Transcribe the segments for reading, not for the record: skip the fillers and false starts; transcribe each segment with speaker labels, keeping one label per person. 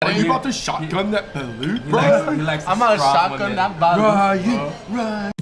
Speaker 1: Are you about to shotgun that balloon, bro?
Speaker 2: I'm about to shotgun that balloon.
Speaker 1: Right.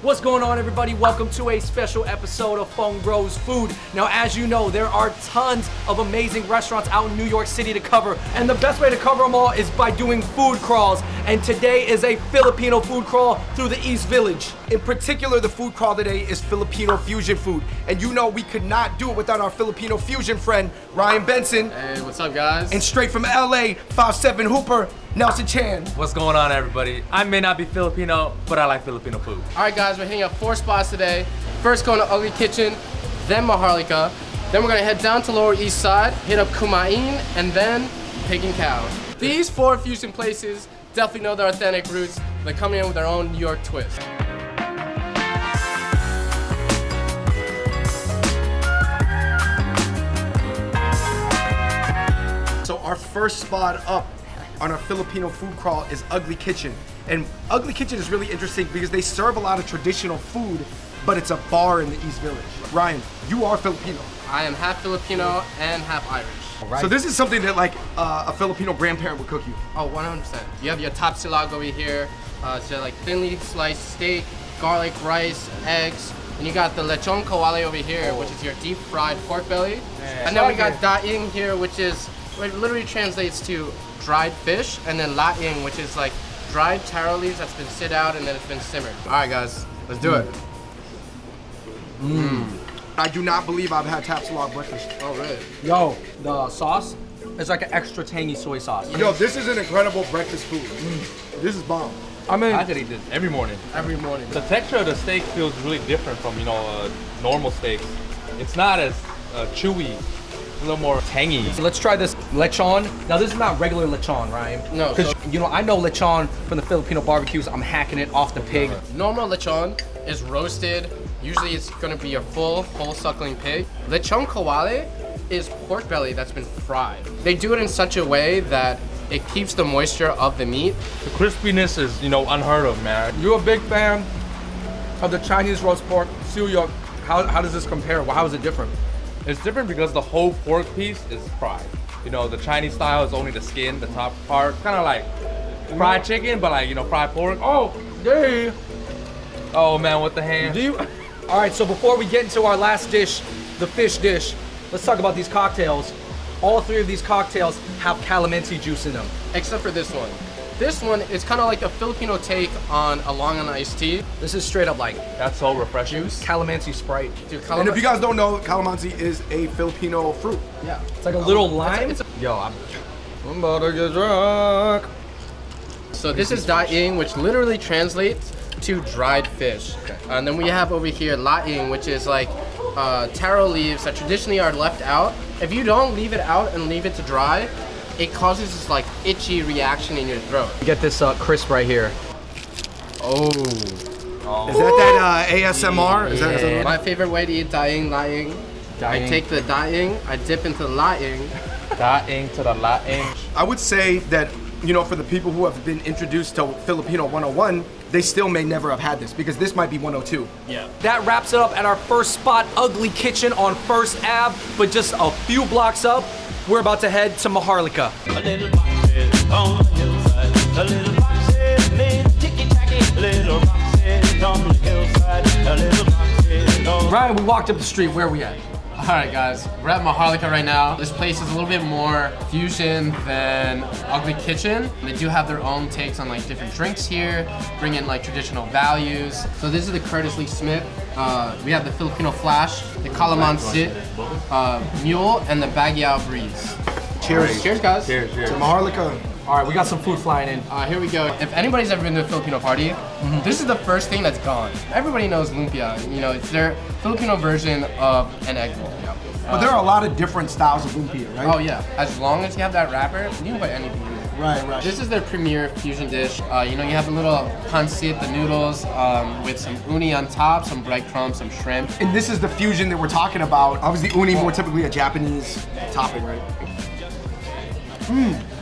Speaker 2: What's going on, everybody? Welcome to a special episode of Fung Bros Food. Now, as you know, there are tons of amazing restaurants out in New York City to cover, and the best way to cover them all is by doing food crawls. And today is a Filipino food crawl through the East Village.
Speaker 3: In particular, the food crawl today is Filipino fusion food. And you know we could not do it without our Filipino fusion friend, Ryan Benson.
Speaker 4: Hey, what's up, guys?
Speaker 3: And straight from LA, 5'7" Hooper, Nelson Chan.
Speaker 5: What's going on, everybody? I may not be Filipino, but I like Filipino food.
Speaker 4: All right, guys, we're hitting up 4 spots today. First, going to Ugly Kitchen, then Maharlika. Then we're gonna head down to Lower East Side, hit up Kumain, and then Peking Cow. These 4 fusion places definitely know their authentic roots. They're coming in with their own New York twist.
Speaker 3: So our first spot up on our Filipino food crawl is Ugly Kitchen. And Ugly Kitchen is really interesting because they serve a lot of traditional food, but it's a bar in the East Village. Ryan, you are Filipino.
Speaker 4: I am half Filipino and half Irish.
Speaker 3: Right. So this is something that like a Filipino grandparent would cook you.
Speaker 4: Oh, 100%. You have your tapsilog over here. So like thinly sliced steak, garlic, rice, eggs. And you got the lechon kawale over here, which is your deep fried pork belly. And then we got daing here, which literally translates to dried fish. And then laing, which is like dried taro leaves that's been sit out and then it's been simmered. All right, guys, let's do it.
Speaker 3: I do not believe I've had tapsilog breakfast.
Speaker 4: Oh, really?
Speaker 2: Yo, the sauce is like an extra tangy soy sauce.
Speaker 3: Yo, this is an incredible breakfast food. This is bomb.
Speaker 2: I mean,
Speaker 5: I could eat this every morning.
Speaker 4: Every morning.
Speaker 5: The texture of the steak feels really different from, normal steaks. It's not as chewy. It's a little more tangy.
Speaker 2: so let's try this lechon. Now, this is not regular lechon, Ryan.
Speaker 4: No,
Speaker 2: Because,
Speaker 4: so-
Speaker 2: I know lechon from the Filipino barbecues. I'm hacking it off the pig.
Speaker 4: Normal lechon is roasted. Usually it's gonna be a full suckling pig. Lechon kawale is pork belly that's been fried. They do it in such a way that it keeps the moisture of the meat.
Speaker 5: The crispiness is, unheard of, man.
Speaker 2: You're a big fan of the Chinese roast pork. Suyok, how does this compare? How is it different?
Speaker 5: It's different because the whole pork piece is fried. The Chinese style is only the skin, the top part. Kind of like fried chicken, but like, fried pork.
Speaker 2: Oh, yeah.
Speaker 5: Oh, man, with the hands.
Speaker 2: All right, so before we get into our last dish, the fish dish, let's talk about these cocktails. All 3 of these cocktails have calamansi juice in them.
Speaker 4: Except for this one. This one is kind of like a Filipino take on a Long Island iced tea.
Speaker 2: This is straight up like
Speaker 5: That's so refreshing.
Speaker 2: calamansi Sprite.
Speaker 4: Dude,
Speaker 3: And if you guys don't know, calamansi is a Filipino fruit.
Speaker 4: yeah.
Speaker 2: It's like a little lime.
Speaker 4: it's a-
Speaker 2: Yo, I'm about to get drunk.
Speaker 4: So this is daing, which literally translates to dried fish. And then we have over here laing, which is like taro leaves that traditionally are left out. If you don't leave it out and leave it to dry, it causes this like itchy reaction in your throat.
Speaker 2: Get this crisp right here.
Speaker 4: Oh.
Speaker 3: Is that ASMR? Is that ASMR?
Speaker 4: My favorite way to eat laing. I take the daing, I dip into the laing.
Speaker 5: Daing to the laing.
Speaker 3: I would say that, for the people who have been introduced to Filipino 101, they still may never have had this because this might be 102.
Speaker 4: Yeah.
Speaker 2: That wraps it up at our first spot, Ugly Kitchen on First Ave. But just a few blocks up, we're about to head to Maharlika.
Speaker 6: A little box head on the hillside. A little box head made ticky-tacky. A little box head on the hillside. A little box head on...
Speaker 2: Ryan, we walked up the street. Where are we at?
Speaker 4: All right, guys, we're at Maharlika right now. This place is a little bit more fusion than Ugly Kitchen. They do have their own takes on like different drinks here, bring in like traditional values. So this is the Curtis Lee Smith. We have the Filipino Flash, the Calamansi Mule, and the Baguio Breeze.
Speaker 3: Cheers.
Speaker 4: Cheers, guys.
Speaker 5: Cheers, cheers.
Speaker 3: To Maharlika.
Speaker 2: All right, we got some food flying in.
Speaker 4: Here we go. If anybody's ever been to a Filipino party, this is the first thing that's gone. Everybody knows lumpia. It's their Filipino version of an egg roll.
Speaker 3: But there are a lot of different styles of lumpia, right?
Speaker 4: Oh yeah. As long as you have that wrapper, you can put anything in it.
Speaker 3: Right.
Speaker 4: This is their premier fusion dish. You have a little pancit, the noodles, with some uni on top, some breadcrumbs, some shrimp.
Speaker 3: And this is the fusion that we're talking about. Obviously, uni more typically a Japanese topping, right?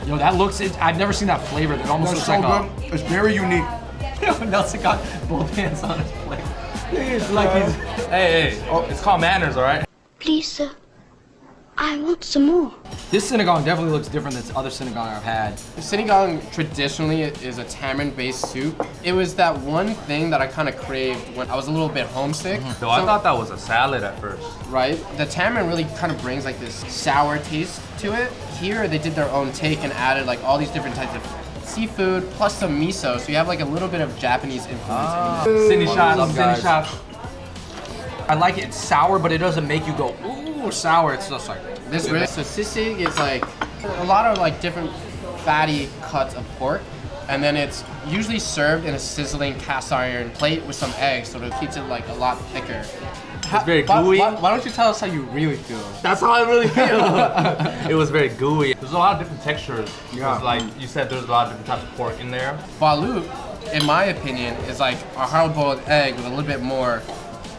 Speaker 2: Yo, that looks, I've never seen that flavor. That almost
Speaker 3: That's
Speaker 2: looks
Speaker 3: so
Speaker 2: like
Speaker 3: good. It's very unique.
Speaker 2: Nelson got both hands on his plate. It's like he's.
Speaker 5: Hey, oh, it's called manners, all right?
Speaker 7: Please, sir. I want some more.
Speaker 2: This sinigang definitely looks different than other sinigang I've had.
Speaker 4: Sinigang traditionally is a tamarind-based soup. It was that one thing that I kind of craved when I was a little bit homesick.
Speaker 5: So I thought that was a salad at first.
Speaker 4: Right? The tamarind really kind of brings like this sour taste to it. Here they did their own take and added like all these different types of seafood plus some miso, so you have like a little bit of Japanese influence in it.
Speaker 5: Cindy shot,
Speaker 2: Love,
Speaker 5: Cindy
Speaker 2: guys.
Speaker 5: shot.
Speaker 2: I like it. It's sour, but it doesn't make you go, ooh, sour. It's just like.
Speaker 4: This really, so sisig is like a lot of like different fatty cuts of pork, and then it's usually served in a sizzling cast iron plate with some eggs, so it keeps it like a lot thicker.
Speaker 5: It's very gooey.
Speaker 4: Why don't you tell us how you really feel?
Speaker 5: That's how I really feel. It was very gooey. There's a lot of different textures.
Speaker 3: Yeah.
Speaker 5: Like you said, there's a lot of different types of pork in there.
Speaker 4: Balut, in my opinion, is like a hard-boiled egg with a little bit more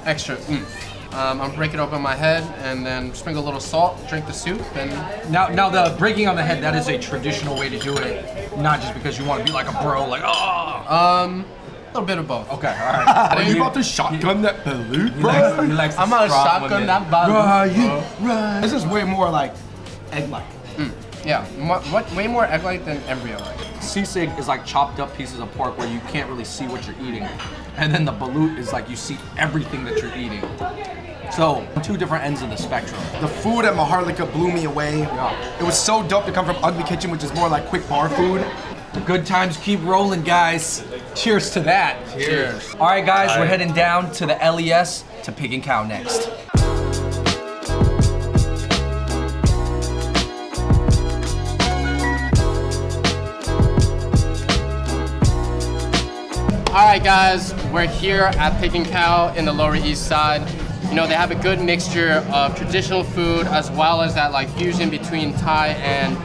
Speaker 4: extra oomph. I'm gonna break it open my head and then sprinkle a little salt, drink the soup, and
Speaker 2: Now the breaking on the head, that is a traditional way to do it. Not just because you want to be like a bro, like, oh.
Speaker 4: a little bit of both.
Speaker 2: Okay, all right.
Speaker 1: Are you about to shotgun that balut,
Speaker 5: He
Speaker 1: bro?
Speaker 5: likes to
Speaker 4: I'm gonna
Speaker 5: strong
Speaker 4: shotgun
Speaker 5: women.
Speaker 4: that balut.
Speaker 3: Right. This is way more like egg-like.
Speaker 4: Yeah, way more egg-like than embryo-like.
Speaker 2: Sisig is like chopped up pieces of pork where you can't really see what you're eating. And then the balut is like you see everything that you're eating. So, two different ends of the spectrum.
Speaker 3: The food at Maharlika blew me away. It was so dope to come from Ugly Kitchen, which is more like quick bar food.
Speaker 2: The good times keep rolling, guys. Cheers to that.
Speaker 5: Cheers.
Speaker 2: All right, guys, we're heading down to the LES to Pig and Cow next.
Speaker 4: All right, guys, we're here at Pig and Cow in the Lower East Side. You know, they have a good mixture of traditional food as well as that like fusion between Thai and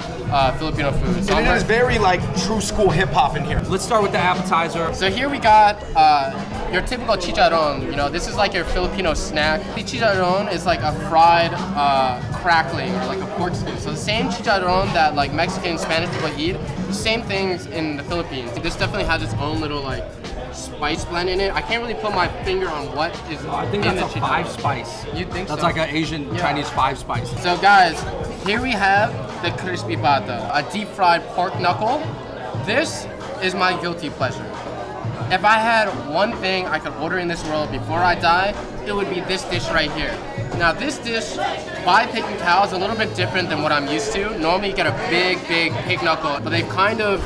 Speaker 4: Filipino food. So,
Speaker 3: And it is very like true school hip hop in here.
Speaker 2: Let's start with the appetizer.
Speaker 4: so here we got your typical chicharron. You know, this is like your Filipino snack. The chicharron is like a fried crackling or like a pork skin. So the same chicharron that like Mexican and Spanish people eat, the same things in the Philippines. This definitely has its own little like spice blend in it. I can't really put my finger on what is
Speaker 2: I think
Speaker 4: in
Speaker 2: that's
Speaker 4: the
Speaker 2: a
Speaker 4: chicharron.
Speaker 2: 5-spice.
Speaker 4: You think
Speaker 2: That's
Speaker 4: so?
Speaker 2: like an Asian
Speaker 4: Yeah.
Speaker 2: Chinese 5-spice.
Speaker 4: So guys, here we have the crispy pata, a deep fried pork knuckle. This is my guilty pleasure. If I had one thing I could order in this world before I die, it would be this dish right here. Now this dish by Pig and Cow is a little bit different than what I'm used to. Normally you get a big pig knuckle, but they've kind of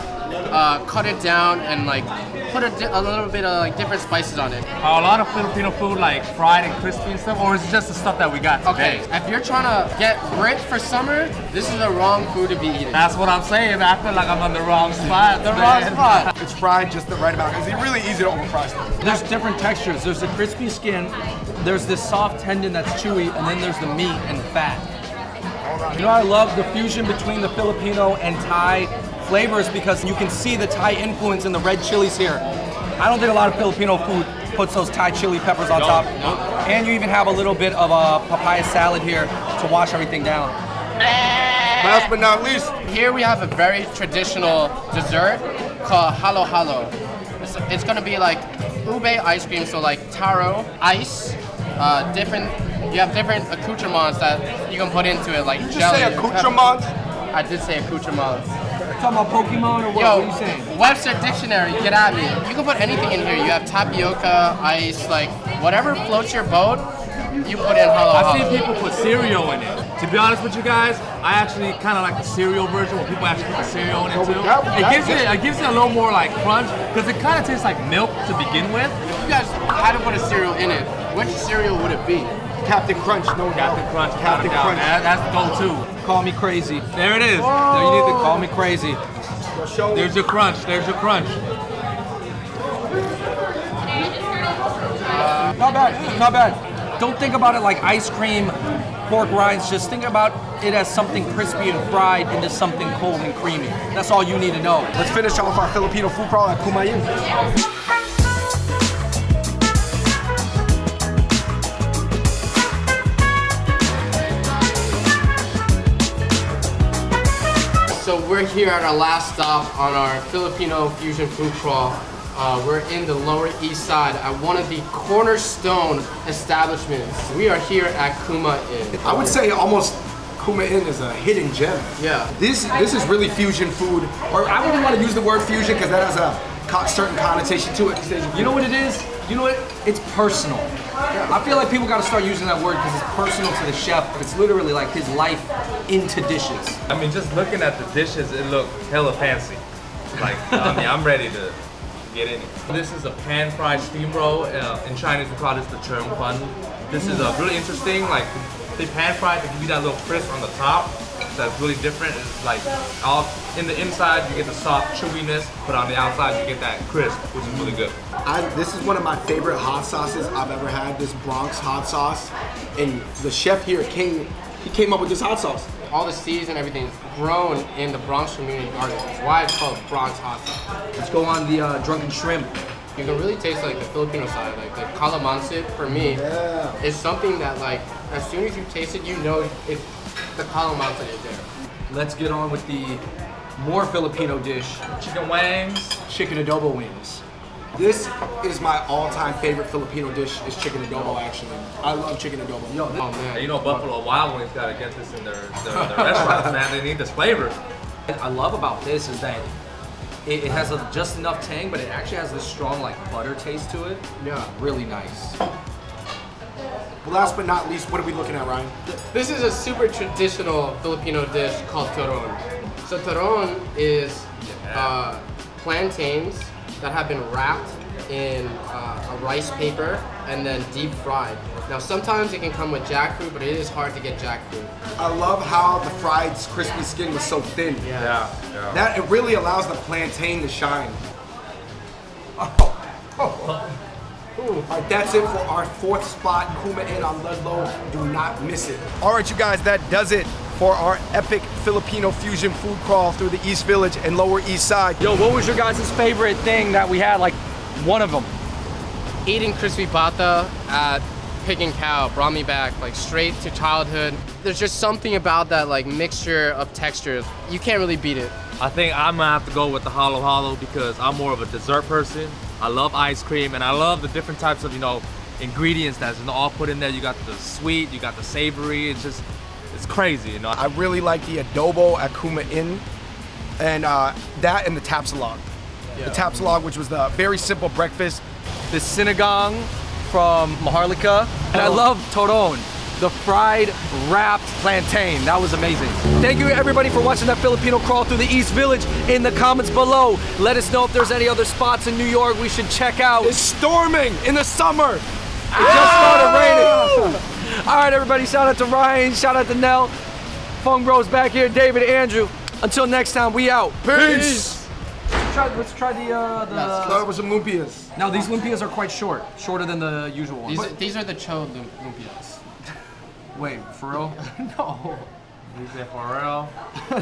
Speaker 4: cut it down and like put a little bit of like different spices on it.
Speaker 5: A lot of Filipino food like fried and crispy and stuff, or is it just the stuff that we got today?
Speaker 4: Okay, if you're trying to get ripped for summer, this is the wrong food to be eating.
Speaker 5: That's what I'm saying. I feel like I'm on the wrong spot.
Speaker 4: The wrong spot.
Speaker 3: It's fried just the right amount. It's really easy to overfry stuff.
Speaker 2: There's different textures. There's the crispy skin, there's this soft tendon that's chewy, and then there's the meat and fat. You know, I love the fusion between the Filipino and Thai flavors because you can see the Thai influence in the red chilies here. I don't think a lot of Filipino food puts those Thai chili peppers on top. And you even have a little bit of a papaya salad here to wash everything down.
Speaker 3: Last but not least,
Speaker 4: Here we have a very traditional dessert called halo halo. It's gonna be like ube ice cream, so like taro, ice, you have different accoutrements that you can put into it, like
Speaker 3: just
Speaker 4: jelly.
Speaker 3: say
Speaker 4: or pepper.
Speaker 3: accoutrements.
Speaker 4: I did say accoutrements.
Speaker 2: Talking about Pokemon or what?
Speaker 4: Yo,
Speaker 2: What are you saying?
Speaker 4: Webster Dictionary, get at me. You can put anything in here. You have tapioca, ice, like whatever floats your boat, you put in halo
Speaker 5: I've
Speaker 4: halo.
Speaker 5: seen people put cereal in it. To be honest with you guys, I actually kind of like the cereal version where people actually put the cereal in it too. It gives it a little more like crunch because it kind of tastes like milk to begin with.
Speaker 4: If you guys had to put a cereal in it, which cereal would it be?
Speaker 3: Captain Crunch, no doubt.
Speaker 5: Captain Crunch,
Speaker 3: Captain Crunch.
Speaker 5: That's the go-to.
Speaker 2: Call me crazy.
Speaker 5: There it is.
Speaker 2: No, you need to call me crazy.
Speaker 5: There's your crunch. There's your crunch.
Speaker 2: Not bad, not bad. Don't think about it like ice cream, pork rinds. Just think about it as something crispy and fried into something cold and creamy. That's all you need to know.
Speaker 3: Let's finish off our Filipino food crawl at Kumayin.
Speaker 4: So we're here at our last stop on our Filipino fusion food crawl. We're in the Lower East Side at one of the cornerstone establishments. We are here at Kuma Inn.
Speaker 3: I would say almost Kuma Inn is a hidden gem.
Speaker 4: Yeah.
Speaker 3: This is really fusion food, or I wouldn't want to use the word fusion because that has a certain connotation to it.
Speaker 2: You know what it is? You know what? It's personal. I feel like people got to start using that word because it's personal to the chef. It's literally like his life into dishes.
Speaker 5: I mean, just looking at the dishes, it looked hella fancy. Like, I mean, I'm ready to get in it. This is a pan-fried steam roll. In Chinese, we call this the churn fun. This is really interesting. Like, they pan-fried to give you that little crisp on the top. That's really different. It's like all in the inside you get the soft chewiness, but on the outside you get that crisp, which is really good.
Speaker 3: This is one of my favorite hot sauces I've ever had. This Bronx hot sauce, and the chef here came up with this hot sauce.
Speaker 4: All the seeds and everything is grown in the Bronx Community Garden. That's why it's called Bronx hot sauce.
Speaker 2: Let's go on the drunken shrimp.
Speaker 4: You can really taste like the Filipino side, like the calamansi for me is something that like as soon as you taste it, you know it's the calamansi is there.
Speaker 2: Let's get on with the more Filipino dish,
Speaker 5: Chicken wings.
Speaker 2: chicken adobo wings.
Speaker 3: This is my all-time favorite Filipino dish. Is chicken adobo. Actually, I love chicken adobo.
Speaker 4: Oh man.
Speaker 5: You know, Buffalo Wild Wings gotta get this in their restaurants, man. They need this flavor.
Speaker 2: What I love about this is that it has just enough tang, but it actually has this strong like butter taste to it.
Speaker 4: Yeah.
Speaker 2: Really nice.
Speaker 3: Well, last but not least, what are we looking at, Ryan?
Speaker 4: This is a super traditional Filipino dish called turon. So turon is plantains that have been wrapped in a rice paper and then deep fried. Now sometimes it can come with jackfruit, but it is hard to get jackfruit.
Speaker 3: I love how the fried crispy skin was so thin.
Speaker 5: Yeah.
Speaker 3: That it really allows the plantain to shine. All right, that's it for our fourth spot, Kuma Inn on Ludlow. Do not miss it. All right, you guys, that does it for our epic Filipino fusion food crawl through the East Village and Lower East Side.
Speaker 2: Yo, what was your guys' favorite thing that we had? Like one of them.
Speaker 4: Eating crispy pata at Pig and Cow brought me back like straight to childhood. There's just something about that like mixture of textures. You can't really beat it.
Speaker 5: I think I'm gonna have to go with the halo halo because I'm more of a dessert person. I love ice cream and I love the different types of, ingredients that's all put in there. You got the sweet, you got the savory. It's crazy,
Speaker 3: I really like the adobo at Kuma Inn, and that and the tapsilog. The tapsilog, which was the very simple breakfast.
Speaker 2: The sinigang from Maharlika, and I love toron, the fried wrapped plantain. That was amazing. Thank you everybody for watching that Filipino crawl through the East Village. In the comments below, let us know if there's any other spots in New York we should check out.
Speaker 3: It's storming in the summer.
Speaker 2: It just started raining. All right, everybody, shout out to Ryan, shout out to Nell. Fung Bros back here, David, Andrew. Until next time, we out.
Speaker 3: Peace.
Speaker 2: Let's try the
Speaker 3: Start with some lumpias.
Speaker 2: Now these lumpias are quite shorter than the usual ones.
Speaker 4: These are the cho lumpias.
Speaker 2: Wait, for real?
Speaker 5: Is it for real?